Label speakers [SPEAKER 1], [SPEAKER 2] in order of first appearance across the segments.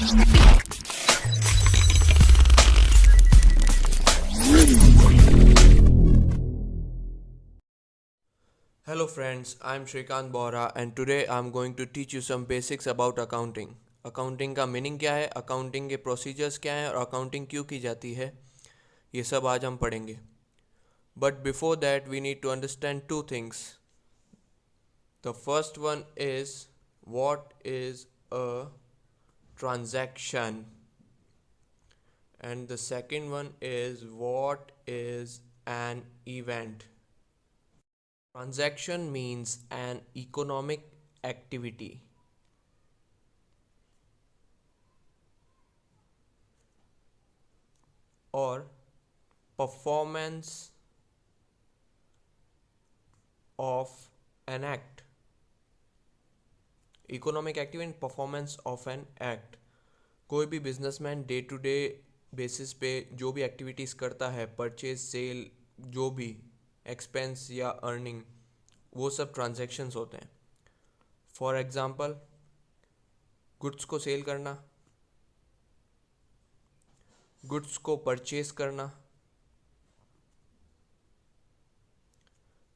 [SPEAKER 1] Hello friends, I'm Shrikant Bohra and today I'm going to teach you some basics about accounting. Accounting का meaning क्या है, accounting के procedures क्या हैं और अकाउंटिंग क्यों की जाती है, ये सब आज हम पढ़ेंगे. But before that we need to understand two things. The first one is what is a transaction and the second one is what is an event. Transaction means an economic activity or performance of an act. Economic activity and performance of an act. कोई भी businessman day to day basis पे जो भी activities करता है, purchase sale, जो भी expense या अर्निंग, वो सब ट्रांजैक्शंस होते हैं. फॉर एग्जांपल, गुड्स को सेल करना, गुड्स को परचेज करना,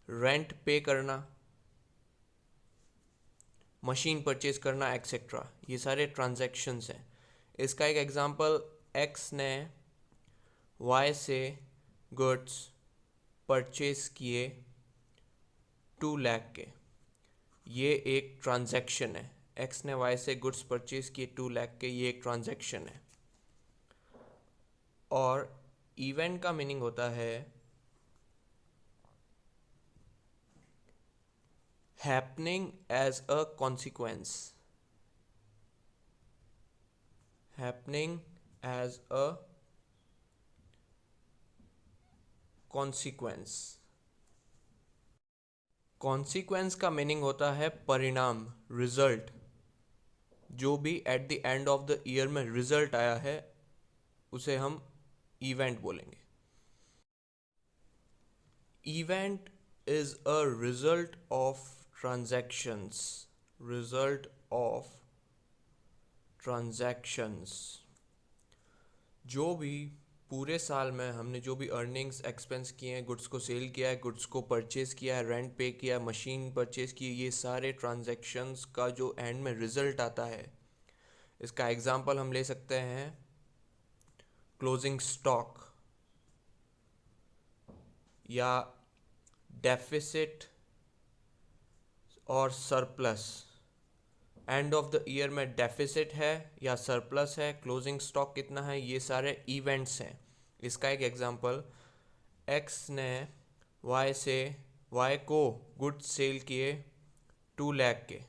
[SPEAKER 1] रेंट पे करना, मशीन परचेज करना एक्सेट्रा, ये सारे ट्रांजैक्शंस हैं. इसका एक एग्जांपल, एक्स ने वाई से गुड्स परचेज किए 2 लाख के, ये एक ट्रांजैक्शन है. एक्स ने वाई से गुड्स परचेज किए 2 लाख के, ये एक ट्रांजैक्शन है. और इवेंट का मीनिंग होता है happening as a consequence. Happening as a consequence. Consequence का मीनिंग होता है परिणाम, रिजल्ट. जो भी at the end of the year में रिजल्ट आया है उसे हम इवेंट बोलेंगे. Event is a result of transactions. Result of transactions. जो भी पूरे साल में हमने जो भी अर्निंग्स एक्सपेंस किए हैं, गुड्स को सेल किया है, गुड्स को परचेज किया है, रेंट पे किया है, मशीन परचेज की, ये सारे ट्रांजैक्शंस का जो एंड में रिजल्ट आता है, इसका एग्जांपल हम ले सकते हैं क्लोजिंग स्टॉक या डेफिसिट और surplus. End of the year में डेफिसिट है या सरप्लस है, क्लोजिंग स्टॉक कितना है, ये सारे इवेंट्स हैं. इसका एक एग्जांपल, एक्स ने वाई से वाई को गुड्स सेल किए 2 लाख के.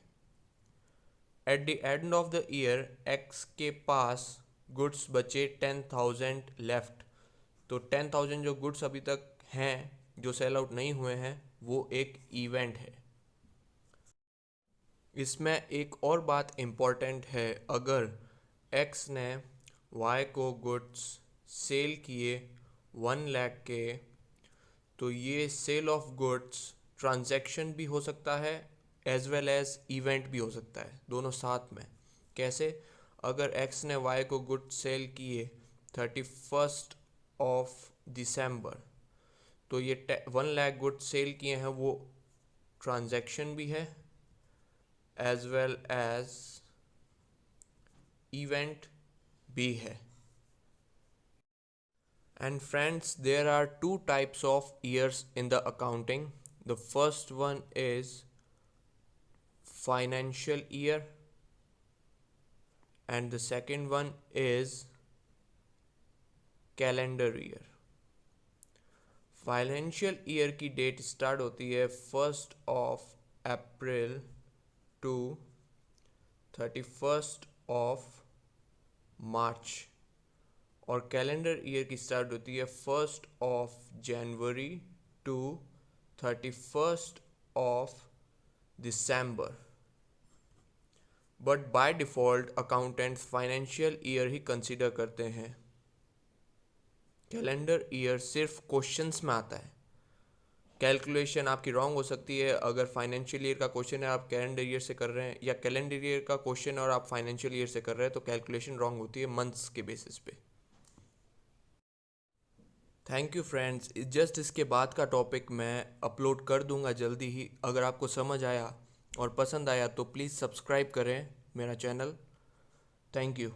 [SPEAKER 1] At the end of the year x के पास गुड्स बचे 10,000 लेफ्ट. तो 10,000 जो गुड्स अभी तक हैं जो सेल आउट नहीं हुए हैं, वो एक इवेंट है. इसमें एक और बात इम्पॉर्टेंट है, अगर एक्स ने वाई को गुड्स सेल किए 1 लाख के, तो ये सेल ऑफ गुड्स ट्रांजैक्शन भी हो सकता है एज वेल एज इवेंट भी हो सकता है, दोनों साथ में. कैसे? अगर एक्स ने वाई को गुड्स सेल किए 31 दिसंबर, तो ये 1 लाख गुड्स सेल किए हैं, वो ट्रांजैक्शन भी है एज वेल एज इवेंट भी है. And friends, there are 2 types of years in the accounting. The first one is financial year and the second one is calendar year. Financial year की date start होती है 1 अप्रैल to 31 मार्च, और calendar year की start होती है 1 जनवरी to 31 दिसंबर. But by default accountants financial year ही कंसिडर करते हैं. कैलेंडर ईयर सिर्फ क्वेश्चंस में आता है कैलकुलेशन आपकी रॉन्ग हो सकती है। अगर फाइनेंशियल ईयर का क्वेश्चन है, आप कैलेंडर ईयर से कर रहे हैं, या कैलेंडर ईयर का क्वेश्चन है और आप फाइनेंशियल ईयर से कर रहे हैं, तो कैलकुलेशन रॉन्ग होती है मंथ्स के बेसिस पे। Thank you friends. जस्ट इसके बाद का टॉपिक मैं अपलोड कर दूंगा जल्दी ही। अगर आपको समझ आया और पसंद आया तो प्लीज़ सब्सक्राइब करें मेरा चैनल। Thank you.